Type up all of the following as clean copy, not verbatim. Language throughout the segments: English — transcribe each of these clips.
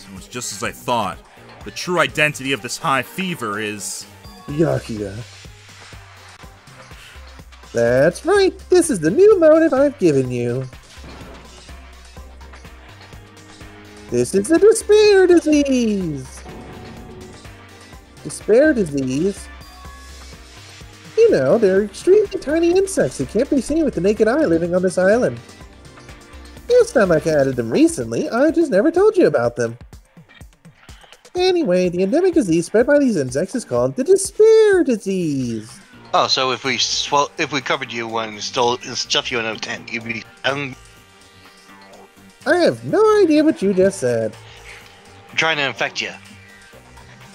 It was just as I thought. The true identity of this high fever is... Yakuya. That's right. This is the new motive I've given you. This is the despair disease. Despair disease? You know, they're extremely tiny insects that can't be seen with the naked eye living on this island. It's not like I added them recently, I just never told you about them. Anyway, the endemic disease spread by these insects is called the despair disease. Oh, so if we covered you and stuffed you in a tent, you'd be... I have no idea what you just said. I'm trying to infect you.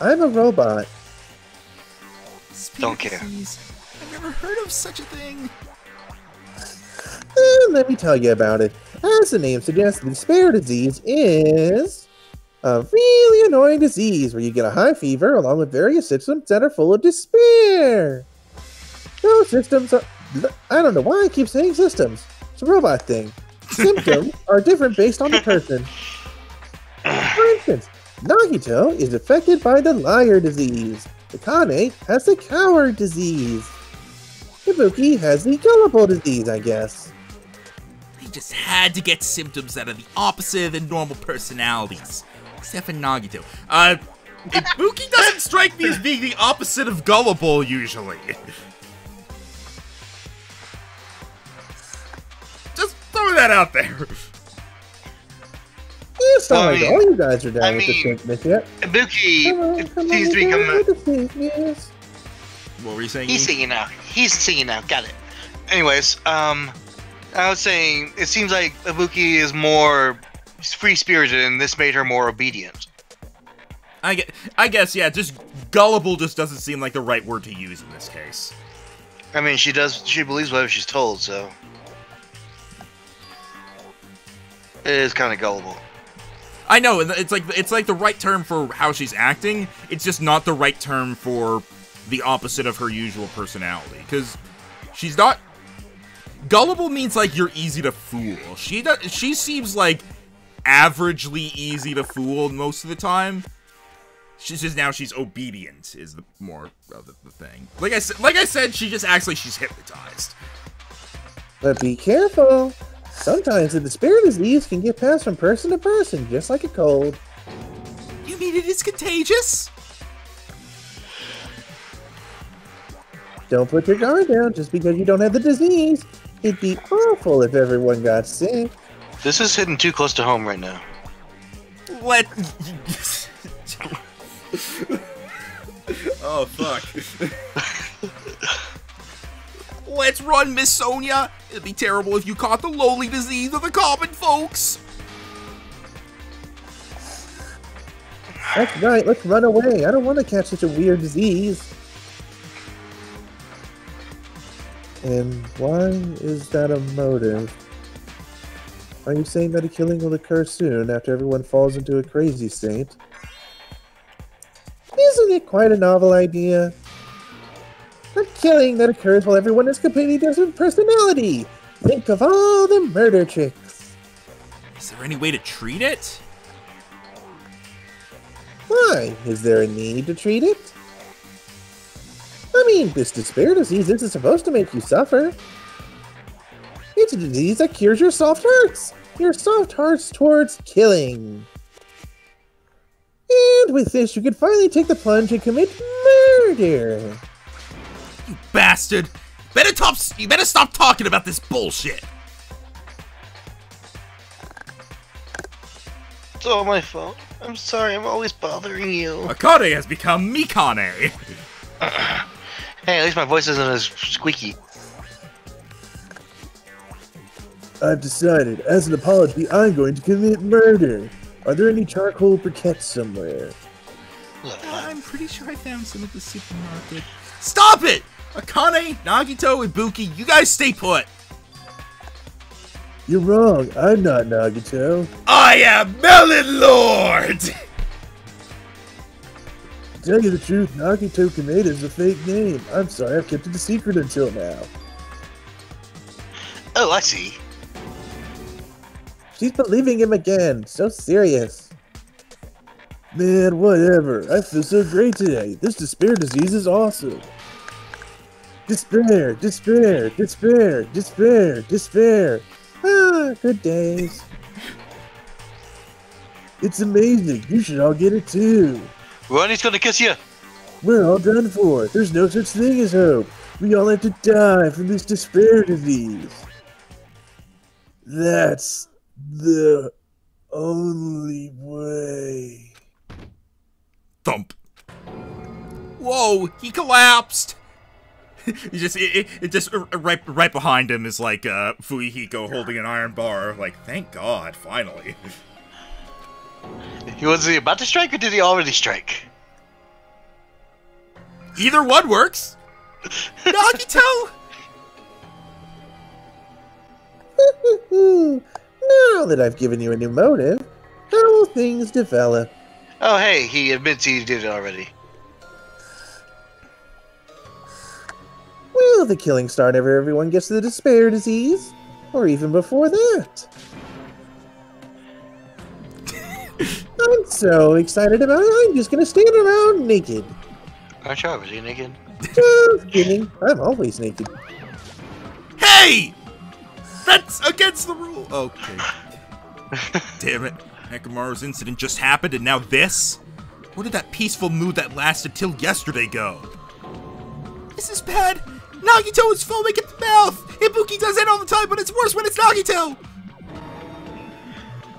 I'm a robot. Don't care. I've never heard of such a thing. Let me tell you about it. As the name suggests, the despair disease is a really annoying disease where you get a high fever along with various symptoms that are full of despair. Those systems are... I don't know why I keep saying systems. It's a robot thing. Symptoms are different based on the person. For instance, Nagito is affected by the liar disease. Akane has the coward disease. Ibuki has the gullible disease, I guess. They just had to get symptoms that are the opposite of the normal personalities. Except for Nagito. Ibuki doesn't strike me as being the opposite of gullible, usually. Just throwing that out there. It's not like all you guys are down with the sickness yet. Ibuki seems to be coming. What were you saying? He's singing now. He's singing now. Got it. Anyways, I was saying it seems like Ibuki is more free-spirited, and this made her more obedient. I guess, yeah. Just gullible just doesn't seem like the right word to use in this case. I mean, she believes whatever she's told, so it is kind of gullible. I know, it's like the right term for how she's acting. It's just not the right term for the opposite of her usual personality, because she's not... Gullible means, like, you're easy to fool. She seems, like, averagely easy to fool most of the time. She's just now she's obedient is the more of the thing. Like I said, she just acts like she's hypnotized. But be careful. Sometimes the despair disease can get passed from person to person, just like a cold. You mean it is contagious? Don't put your guard down just because you don't have the disease. It'd be awful if everyone got sick. This is hitting too close to home right now. What? Oh, fuck. Let's run, Miss Sonia. It'd be terrible if you caught the lowly disease of the common folks. That's right, let's run away. I don't want to catch such a weird disease. And why is that a motive? Are you saying that a killing will occur soon after everyone falls into a crazy state? Isn't it quite a novel idea? A killing that occurs while everyone has completely different personality. Think of all the murder tricks. Is there any way to treat it? Why? Is there a need to treat it? I mean, this despair disease isn't supposed to make you suffer. It's a disease that cures your soft hearts. Your soft hearts towards killing. And with this, you can finally take the plunge and commit murder. You bastard! You better stop talking about this bullshit! It's all my fault. I'm sorry, I'm always bothering you. Akane has become Mikane! Hey, at least my voice isn't as squeaky. I've decided, as an apology, I'm going to commit murder. Are there any charcoal briquettes somewhere? I'm pretty sure I found some at the supermarket. Stop it! Akane, Nagito, Ibuki, you guys stay put! You're wrong. I'm not Nagito. I am Melon Lord! To tell you the truth, Nagito Kaneda is a fake name. I'm sorry, I've kept it a secret until now. Oh, I see. She's believing him again. So serious. Man, whatever. I feel so great today. This despair disease is awesome. Despair, despair, despair, despair, despair. Ah, good days. It's amazing. You should all get it too. Ronnie's gonna kiss you. We're all done for. There's no such thing as hope. We all have to die from this despair disease. That's the only way. Thump. Whoa, he collapsed. He just it just right behind him is like Fuyuhiko holding an iron bar. Like, thank God, finally. Was he about to strike, or did he already strike? Either one works. Nagito. Now that I've given you a new motive, how will things develop? Oh, hey, he admits he did it already. Will the killing start whenever everyone gets the despair disease? Or even before that? I'm so excited about it, I'm just gonna stand around naked. Aren't you already naked? Just kidding, I'm always naked. Hey! That's against the rule. Okay. Damn it. Hekamaru's incident just happened and now this? Where did that peaceful mood that lasted till yesterday go? This is bad. Nagito is foaming at the mouth. Ibuki does it all the time, but it's worse when it's Nagito.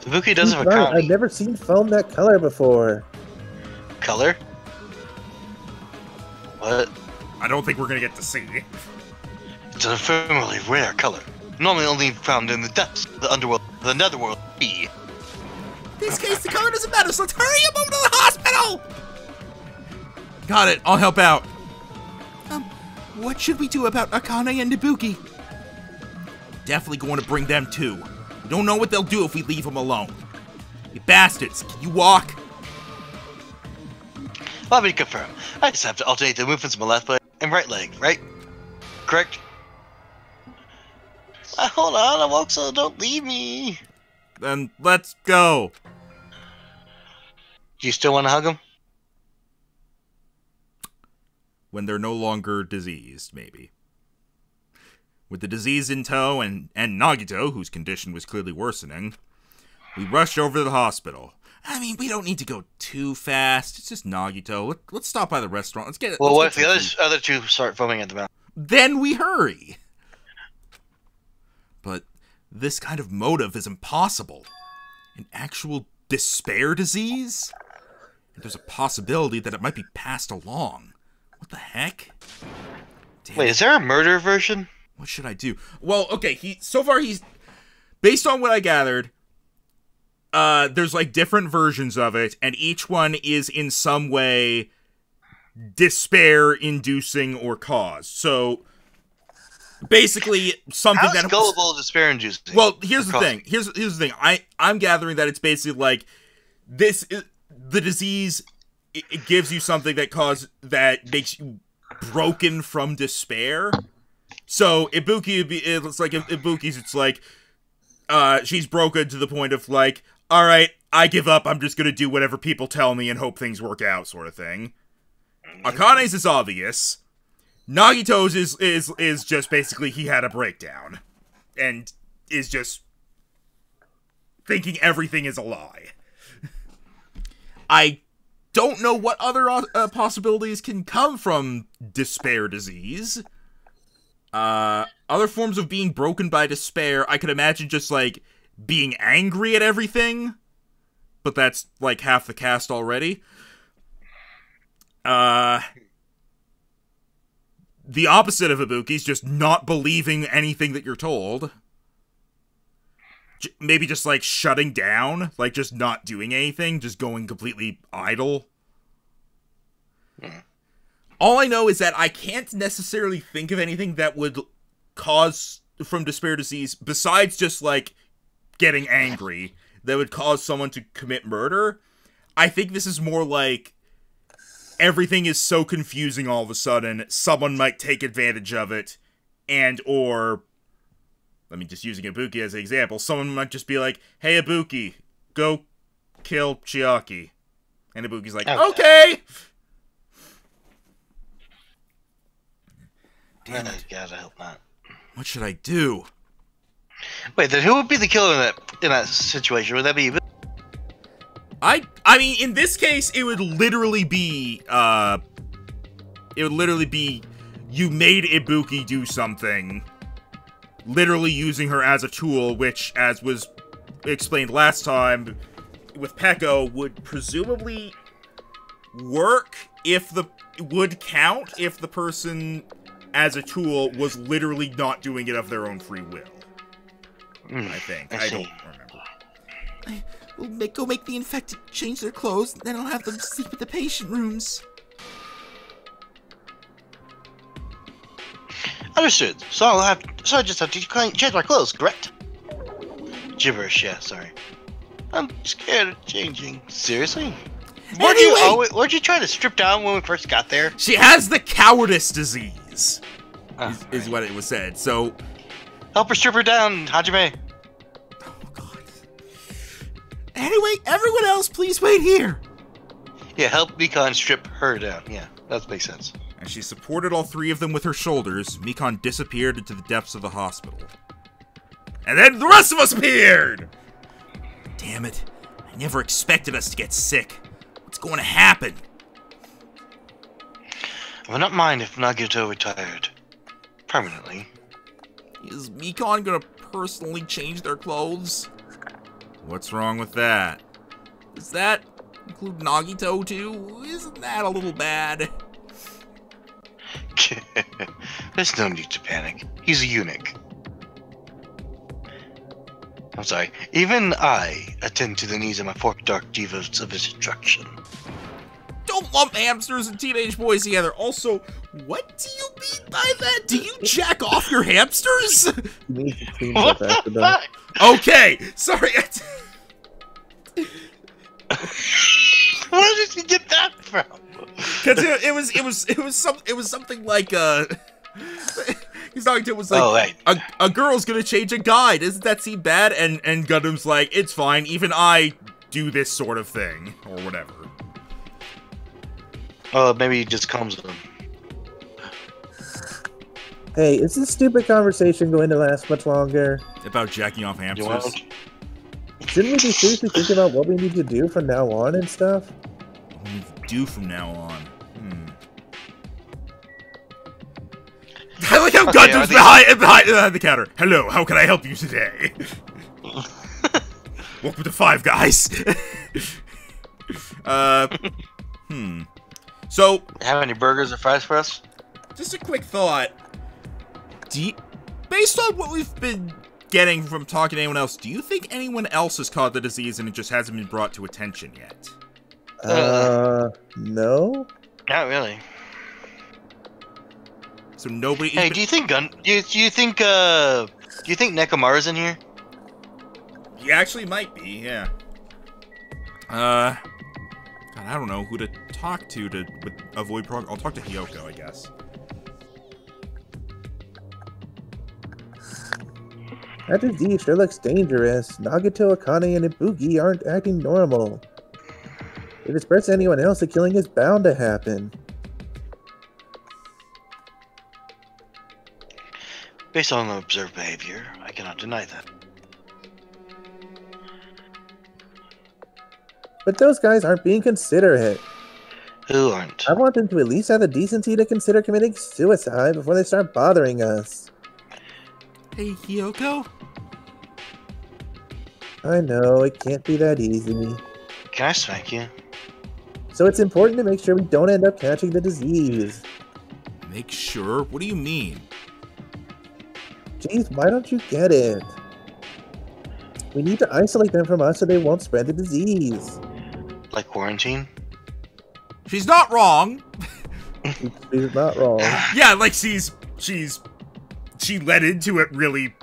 Ibuki does have a Right, comedy. I've never seen foam that color before. Color? What? I don't think we're gonna get to see. It's an ephemerally rare color. Normally only found in the depths, the underworld, the netherworld. In this case, the color doesn't matter, so let's hurry him over to the hospital! Got it, I'll help out. What should we do about Akane and Ibuki? Definitely going to bring them too. We don't know what they'll do if we leave them alone. You bastards, can you walk? Let me confirm. I just have to alternate the movements of my left leg and right leg, right? Correct? Hold on, I'm woke, so don't leave me. Then let's go. Do you still want to hug him? When they're no longer diseased, maybe. With the disease in tow and Nagito, whose condition was clearly worsening, we rushed over to the hospital. I mean, we don't need to go too fast. It's just Nagito. Let's stop by the restaurant. Let's get. Well, let's what get if the some food. other two start foaming at the mouth? Then we hurry. But this kind of motive is impossible. An actual despair disease? And there's a possibility that it might be passed along. What the heck? Damn Wait, it. is there a murder version? What should I do? Well, okay, so far he's based on what I gathered, there's like different versions of it, and each one is in some way despair inducing or cause. So basically something How's that gullible despair inducing? Well, here's the thing. Here's the thing. I'm gathering that it's basically like this is the disease. It gives you something that makes you broken from despair. So Ibuki would be, it's like Ibuki's. It's like she's broken to the point of like, all right, I give up. I'm just gonna do whatever people tell me and hope things work out, sort of thing. Akane's is obvious. Nagito's is just basically he had a breakdown and is just thinking everything is a lie. I don't know what other possibilities can come from despair disease. Other forms of being broken by despair, I could imagine just like being angry at everything, but that's like half the cast already. The opposite of Ibuki's just not believing anything that you're told. Maybe just like shutting down, like just not doing anything, just going completely idle. All I know is that I can't necessarily think of anything that would cause from despair disease besides just like getting angry that would cause someone to commit murder. I think this is more like everything is so confusing all of a sudden, someone might take advantage of it, and or, let me just using Ibuki as an example, someone might just be like, hey Ibuki, go kill Chiaki. And Ibuki's like, okay. Damn it. God, I hope not. What should I do? Wait, then who would be the killer in that situation? Would that be? I mean, in this case, it would literally be, you made Ibuki do something, literally using her as a tool, which, as was explained last time, with Peko, would presumably work would count if the person as a tool was literally not doing it of their own free will. I think. I don't remember. We'll go make the infected change their clothes, then I'll have them sleep in the patient rooms. Understood. So I just have to change my clothes, correct? Gibberish, yeah, sorry. I'm scared of changing. Seriously? Weren't you trying to strip down when we first got there? She has the cowardice disease, is Right. what it was said, so... Help her strip her down, Hajime. Oh, God. Anyway, everyone else, please wait here. Yeah, help Mikon strip her down. Yeah, that makes sense. As she supported all three of them with her shoulders, Mikon disappeared into the depths of the hospital. And then the rest of us appeared! Damn it. I never expected us to get sick. What's going to happen? I would not mind if Nagito retired. Permanently. Is Mikon gonna personally change their clothes? What's wrong with that? Does that include Nagito too? Isn't that a little bad? There's no need to panic. He's a eunuch. I'm sorry. Even I attend to the needs of my four dark divas of instruction. Don't lump hamsters and teenage boys together. Also, what do you mean by that? Do you jack off your hamsters? You need to clean What stuff after the that. fuck? Okay, sorry. Where did you get that from? Because it was something like he's talking to it was like Oh, right. a girl's gonna change a guy. Doesn't that seem bad? And Gundam's like, it's fine. Even I do this sort of thing or whatever. Oh, maybe he just comes with him. Hey, is this stupid conversation going to last much longer? About jacking off You hamsters. want? Shouldn't we be seriously thinking about what we need to do from now on and stuff? What do we need to do from now on? I like how Okay, Gundam's behind the counter. Hello, how can I help you today? Welcome to Five Guys. So, Have any burgers or fries for us? just a quick thought. Based on what we've been getting from talking to anyone else, do you think anyone else has caught the disease and it just hasn't been brought to attention yet? No? Not really. So nobody... Hey, do you think Nekomaru's in here? He actually might be, yeah. God, I don't know who to talk to avoid problem. I'll talk to Hiyoko, I guess. That disease sure looks dangerous. Nagato, Akane, and Ibuki aren't acting normal. If it spreads to anyone else, the killing is bound to happen. Based on observed behavior, I cannot deny that. But those guys aren't being considerate. Who aren't? I want them to at least have the decency to consider committing suicide before they start bothering us. Hey, Hiyoko? I know, it can't be that easy. Can I smack you? So it's important to make sure we don't end up catching the disease. Make sure? What do you mean? Jeez, why don't you get it? We need to isolate them from us so they won't spread the disease. Like quarantine? She's not wrong. She's not wrong. Yeah, like she led into it really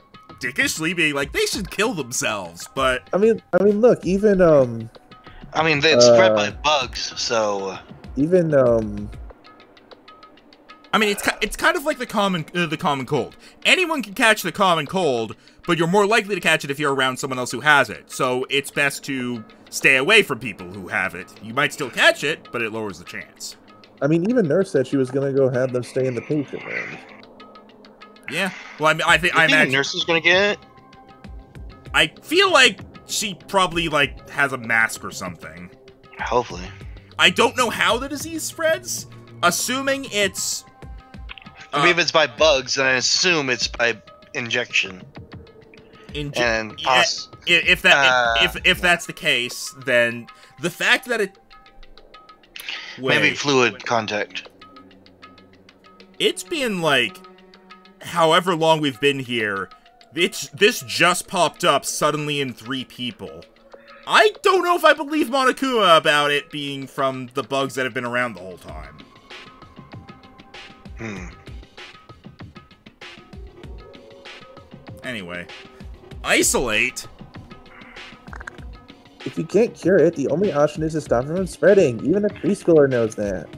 dickishly, being like, they should kill themselves, but... I mean, look, even, I mean, it's spread by bugs, so... Even, I mean, it's kind of like the common cold. Anyone can catch the common cold, but you're more likely to catch it if you're around someone else who has it. So it's best to stay away from people who have it. You might still catch it, but it lowers the chance. I mean, even Nurse said she was gonna go have them stay in the patient room. Yeah. Well, I mean, I imagine Nurse is gonna get it. I feel like she probably like has a mask or something. Hopefully. I don't know how the disease spreads. Assuming it's. I mean, if it's by bugs, then I assume it's by injection. If that's the case, then the fact that it maybe fluid contact. It's been like however long we've been here. This just popped up suddenly in 3 people. I don't know if I believe Monokuma about it being from the bugs that have been around the whole time. Anyway, isolate. If you can't cure it, the only option is to stop it from spreading. Even a preschooler knows that.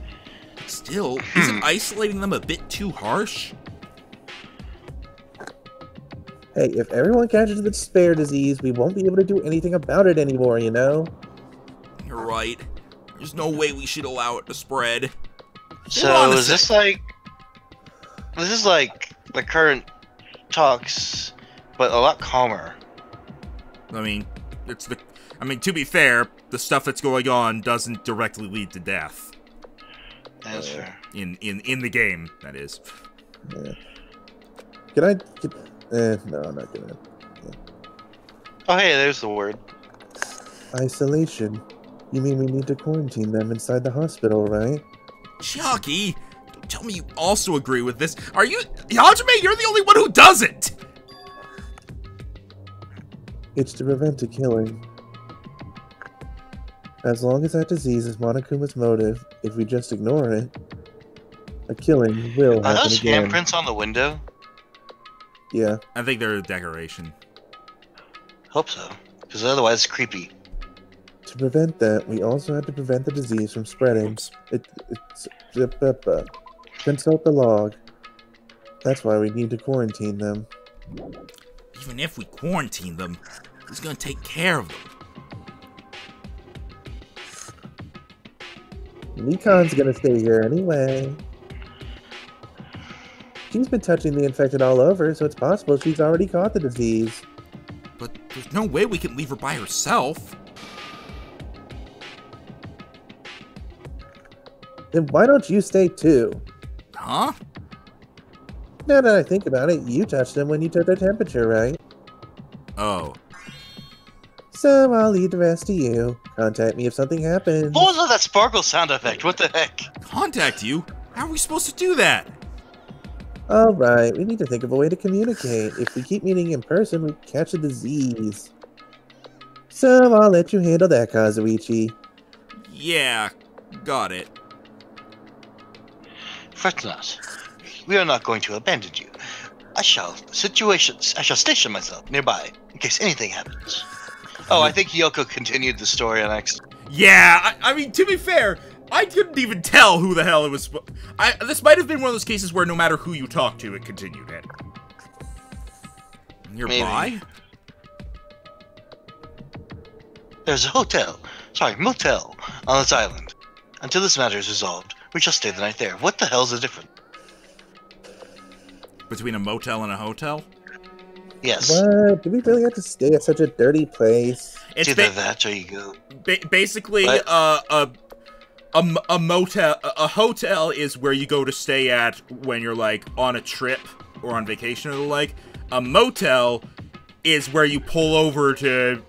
Still, isn't isolating them a bit too harsh? Hey, if everyone catches the despair disease, we won't be able to do anything about it anymore, you know? You're right. There's no way we should allow it to spread. So is this like the current talks, but a lot calmer? I mean, to be fair, the stuff that's going on doesn't directly lead to death. That's fair. In the game, that is. Yeah. No, I'm not gonna. Yeah. Oh, hey, there's the word. Isolation. You mean we need to quarantine them inside the hospital, right? Chucky, don't tell me you also agree with this. Are you, Hajime? You're the only one who doesn't. It's to prevent a killing. As long as that disease is Monokuma's motive, if we just ignore it, a killing will happen Are those again. handprints on the window? Yeah. I think they're a decoration. Hope so, because otherwise it's creepy. To prevent that, we also have to prevent the disease from spreading. Consult the log. That's why we need to quarantine them. Even if we quarantine them, who's gonna take care of them? Nikon's gonna stay here anyway. She's been touching the infected all over, so it's possible she's already caught the disease. But there's no way we can leave her by herself. Then why don't you stay too? Huh? Now that I think about it, you touched them when you took their temperature, right? Oh. So I'll leave the rest to you. Contact me if something happens. What was all that sparkle sound effect? What the heck? Contact you? How are we supposed to do that? Alright, we need to think of a way to communicate. If we keep meeting in person, we catch a disease. So I'll let you handle that, Kazuichi. Yeah, got it. Fret not. We are not going to abandon you. I shall station myself nearby in case anything happens. Oh, I think Yoko continued the story on X. Yeah, I mean, to be fair, I couldn't even tell who the hell it was. This might have been one of those cases where no matter who you talk to, it continued it. Nearby? Maybe. There's a motel on this island. Until this matter is resolved, we shall stay the night there. What the hell's the difference? Between a motel and a hotel? Yes. What? Do we really have to stay at such a dirty place? It's either that or you go. Basically, a motel, a hotel is where you go to stay at when you're like on a trip or on vacation or the like. A motel is where you pull over to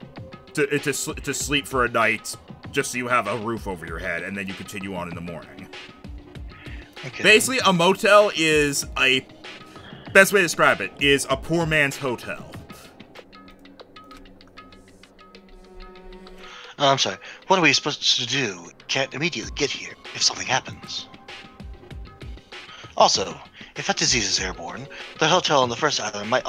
sleep for a night, just so you have a roof over your head, and then you continue on in the morning. Okay. Basically, a motel is best way to describe it is a poor man's hotel. I'm sorry. What are we supposed to do? We can't immediately get here if something happens. Also, if that disease is airborne, the hotel on the first island might.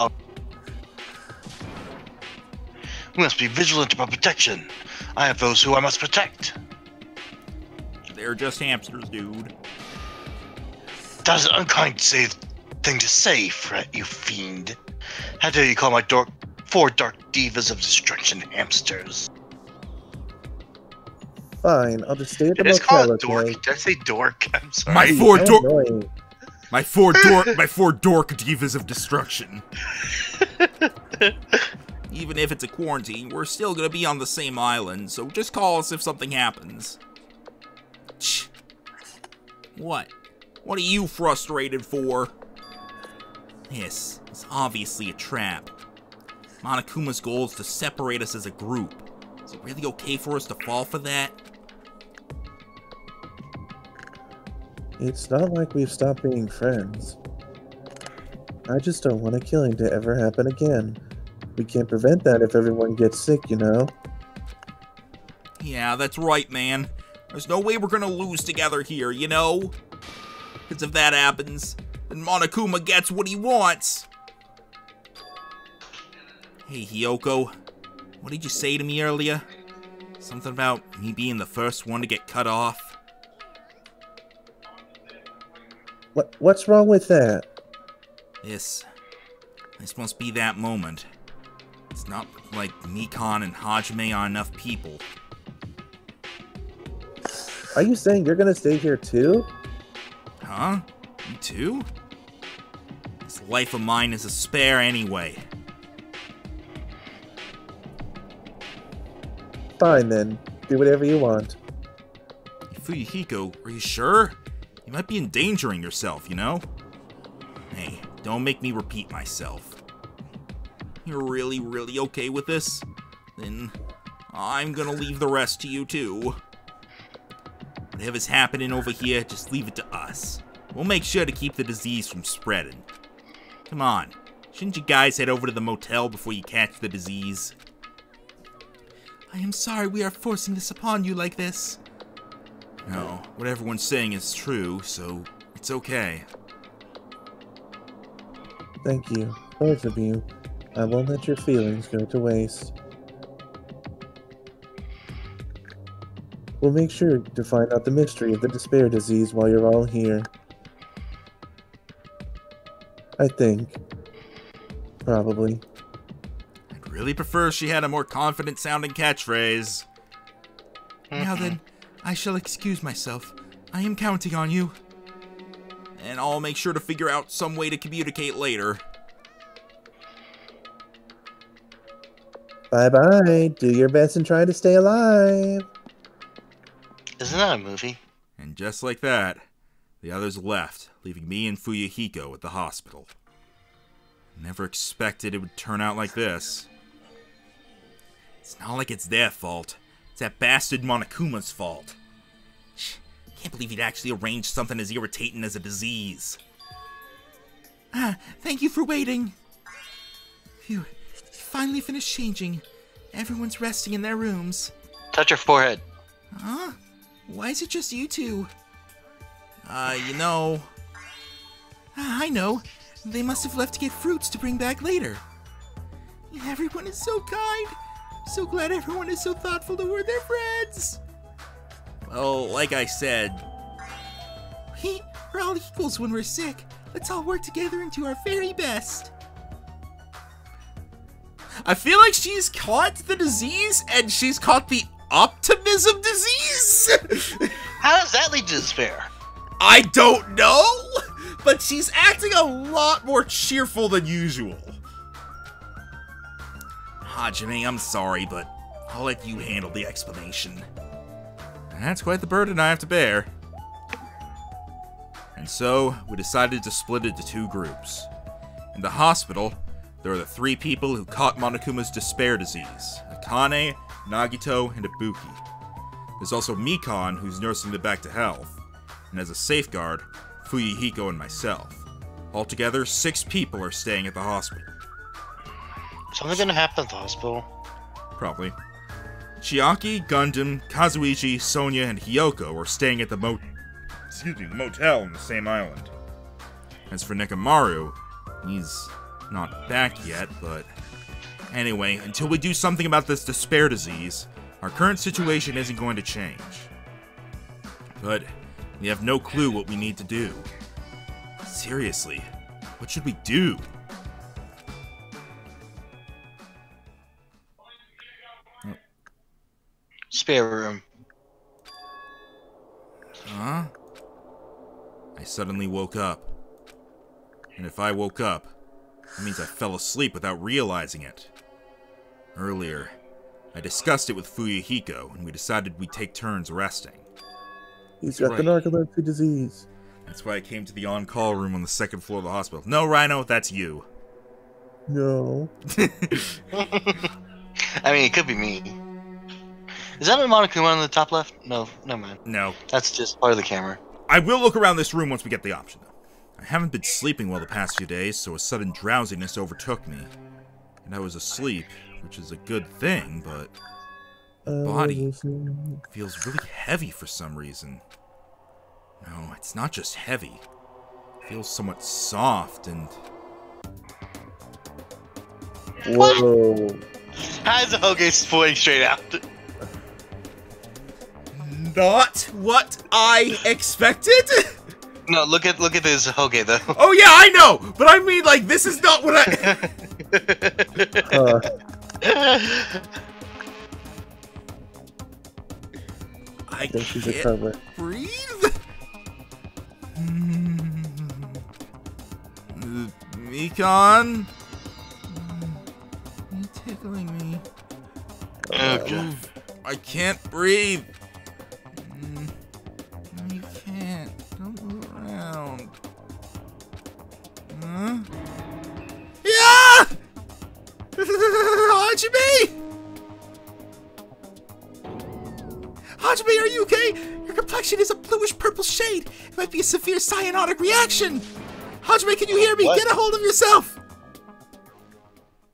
We must be vigilant about protection. I have those who I must protect. They're just hamsters, dude. That is an unkind thing to say, Fret, you fiend. How dare you call my 4 dark divas of destruction hamsters? Fine, I'll just stay at the Did I just call motel, it dork? okay? Did I say dork? I'm sorry. My Gee, four how dork, annoying. my four dork divas of destruction. Even if it's a quarantine, we're still gonna be on the same island, so just call us if something happens. Shh. What? What are you frustrated for? This is obviously a trap. Monokuma's goal is to separate us as a group. Is it really okay for us to fall for that? It's not like we've stopped being friends. I just don't want a killing to ever happen again. We can't prevent that if everyone gets sick, you know? Yeah, that's right, man. There's no way we're gonna lose together here, you know? Because if that happens, then Monokuma gets what he wants. Hey, Hiyoko, what did you say to me earlier? Something about me being the first one to get cut off? What's wrong with that? This must be that moment. It's not like Mikan and Hajime are enough people. Are you saying you're gonna stay here too? Huh? You too? This life of mine is a spare anyway. Fine then. Do whatever you want. Fuyuhiko, are you sure? You might be endangering yourself, you know? Hey, don't make me repeat myself. You're really, really okay with this? Then I'm gonna leave the rest to you too. Whatever's happening over here, just leave it to us. We'll make sure to keep the disease from spreading. Come on, shouldn't you guys head over to the motel before you catch the disease? I am sorry we are forcing this upon you like this. No, what everyone's saying is true, so it's okay. Thank you, both of you. I won't let your feelings go to waste. We'll make sure to find out the mystery of the despair disease while you're all here. I think. Probably. I'd really prefer she had a more confident sounding catchphrase. Now then, I shall excuse myself. I am counting on you. And I'll make sure to figure out some way to communicate later. Bye-bye. Do your best and try to stay alive. Isn't that a movie? And just like that, the others left, leaving me and Fuyuhiko at the hospital. Never expected it would turn out like this. It's not like it's their fault. It's that bastard Monokuma's fault. Can't believe he'd actually arranged something as irritating as a disease. Thank you for waiting. Phew, finally finished changing. Everyone's resting in their rooms. Touch her forehead. Huh? Why is it just you two? You know... I know. They must have left to get fruits to bring back later. Everyone is so kind. So glad everyone is so thoughtful toward their friends. Well, like I said... We're all equals when we're sick. Let's all work together and do our very best. I feel like she's caught the disease, and she's caught the optimism disease? How does that lead to despair? I don't know, but she's acting a lot more cheerful than usual. Hajime, I'm sorry, but I'll let you handle the explanation. That's quite the burden I have to bear. And so, we decided to split into 2 groups. In the hospital, there are the 3 people who caught Monokuma's despair disease: Akane, Nagito, and Ibuki. There's also Mikan, who's nursing them back to health, and as a safeguard, Fuyuhiko and myself. Altogether, 6 people are staying at the hospital. Something gonna happen at the hospital. Probably. Chiaki, Gundam, Kazuichi, Sonya, and Hiyoko are staying at the motel on the same island. As for Nekomaru, he's not back yet, but... Anyway, until we do something about this despair disease, our current situation isn't going to change. But we have no clue what we need to do. Seriously, what should we do? Spare room. Huh? I suddenly woke up. And if I woke up, it means I fell asleep without realizing it. Earlier, I discussed it with Fuyuhiko, and we decided we'd take turns resting. He's got the narcolepsy disease. That's why I came to the on-call room on the second floor of the hospital. No, Rhino, that's you. No. I mean, it could be me. Is that a Monokuma on the top left? No, never mind. No. That's just part of the camera. I will look around this room once we get the option, though. I haven't been sleeping well the past few days, so a sudden drowsiness overtook me. And I was asleep, which is a good thing, but my body feels really heavy for some reason. No, it's not just heavy. It feels somewhat soft and... Whoa. How's the Hoge pointing straight out? Not what I expected? No, look at this Hoge though. Oh yeah, I know! But I mean, like, this is not what I... I think she's a can't cover. breathe? Mikon? You're tickling me. Okay. I can't breathe. No, you can't. Don't move around. Huh? Yeah! Hajime! Hajime, are you okay? Your complexion is a bluish-purple shade. It might be a severe cyanotic reaction. Hajime, can you hear me? What? Get a hold of yourself!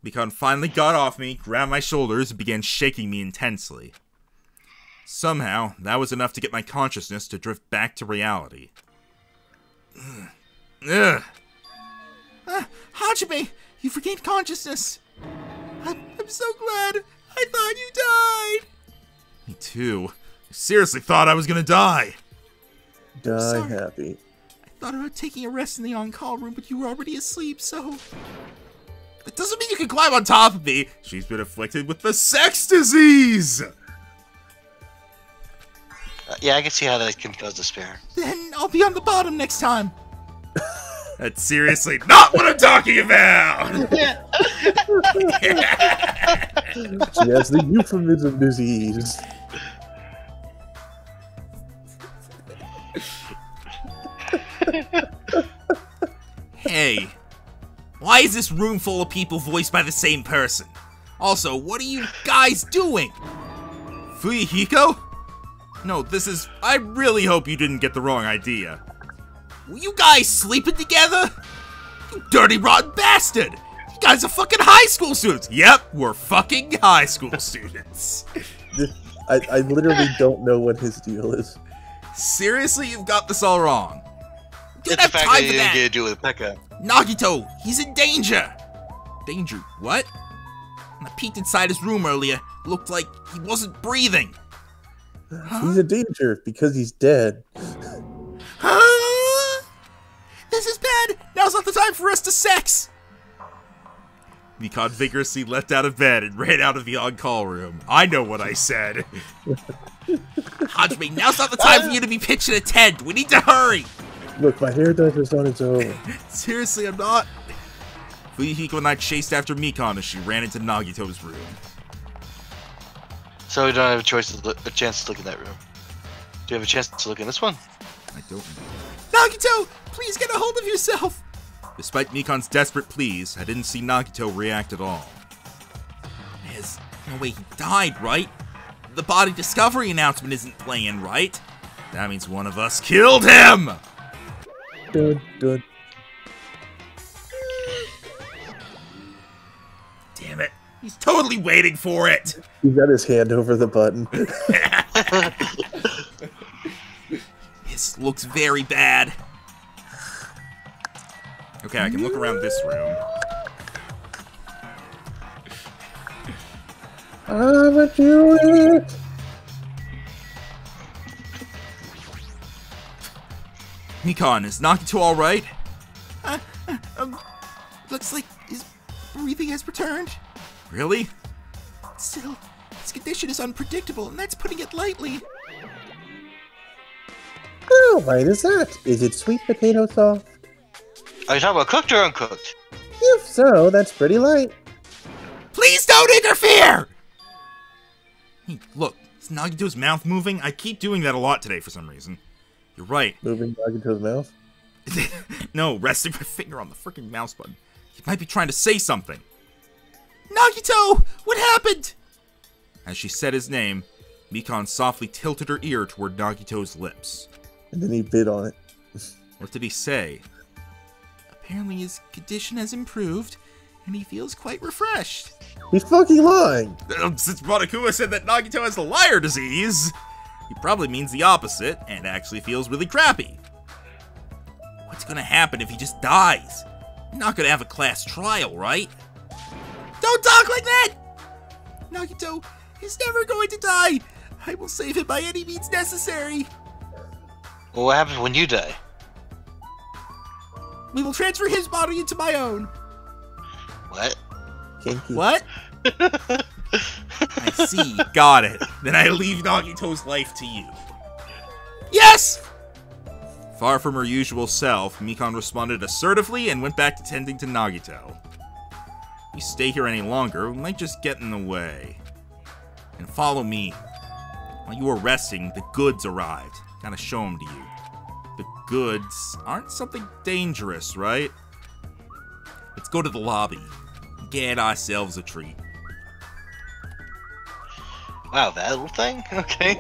Mikon finally got off me, grabbed my shoulders, and began shaking me intensely. Somehow, that was enough to get my consciousness to drift back to reality. Ugh. Hajime, you've regained consciousness. I'm so glad. I thought you died. Me too. I seriously thought I was gonna die. Die Sorry. happy. I thought about taking a rest in the on-call room, but you were already asleep, so... That doesn't mean you can climb on top of me. She's been afflicted with the sex disease. Yeah, I can see how that can cause despair. Then I'll be on the bottom next time. That's seriously not what I'm talking about. She has the euphemism disease. Hey, why is this room full of people voiced by the same person? Also, what are you guys doing? Fuyuhiko? No, this is... I really hope you didn't get the wrong idea. Were you guys sleeping together? You dirty, rotten bastard! You guys are fucking high school students! Yep, we're fucking high school students. I literally don't know what his deal is. Seriously, you've got this all wrong. You don't It's the have fact time that for you didn't that. get to do it with Pekka. Nagito, he's in danger! Danger? What? When I peeked inside his room earlier, it looked like he wasn't breathing. He's a danger because he's dead. Huh? This is bad. Now's not the time for us to sex. Mikon vigorously leapt out of bed and ran out of the on-call room. I know what I said. Hajime, now's not the time for you to be pitching a tent. We need to hurry. Look, my hair does this on its own. Seriously, I'm not. Fuyuhiko and I chased after Mikon as she ran into Nagito's room. So we don't have a chance to look in that room. Do you have a chance to look in this one? I don't know. Nagito, please get a hold of yourself. Despite Mikon's desperate pleas, I didn't see Nagito react at all. There's no way he died, right? The body discovery announcement isn't playing, right? That means one of us killed him! Good, good. Damn it. He's totally waiting for it! He's got his hand over the button. This looks very bad. Okay, I can look around this room. I'm a Jewish. Mikon, is Nagito alright? Looks like his breathing has returned. Really? Still, his condition is unpredictable, and that's putting it lightly. How light is that? Is it sweet potato sauce? Are you talking about cooked or uncooked? If so, that's pretty light. Please don't interfere! Hey, look, is Nagito's mouth moving? I keep doing that a lot today for some reason. You're right. Moving Nagito's mouth? No, resting my finger on the freaking mouse button. He might be trying to say something. Nagito! What happened? As she said his name, Mikan softly tilted her ear toward Nagito's lips. And then he bit on it. What did he say? Apparently his condition has improved, and he feels quite refreshed. He's fucking lying! Since Monokuma said that Nagito has the liar disease, he probably means the opposite and actually feels really crappy. What's gonna happen if he just dies? You're not gonna have a class trial, right? Don't talk like that! Nagito is never going to die. I will save him by any means necessary. Well, what happens when you die? We will transfer his body into my own. What? Kinky. What? I see, got it. Then I leave Nagito's life to you. Yes! Far from her usual self, Mikan responded assertively and went back to tending to Nagito. If we stay here any longer, we might just get in the way. And follow me. While you were resting, the goods arrived. Gotta show them to you. The goods aren't something dangerous, right? Let's go to the lobby. Get ourselves a treat. Wow, that little thing? Okay.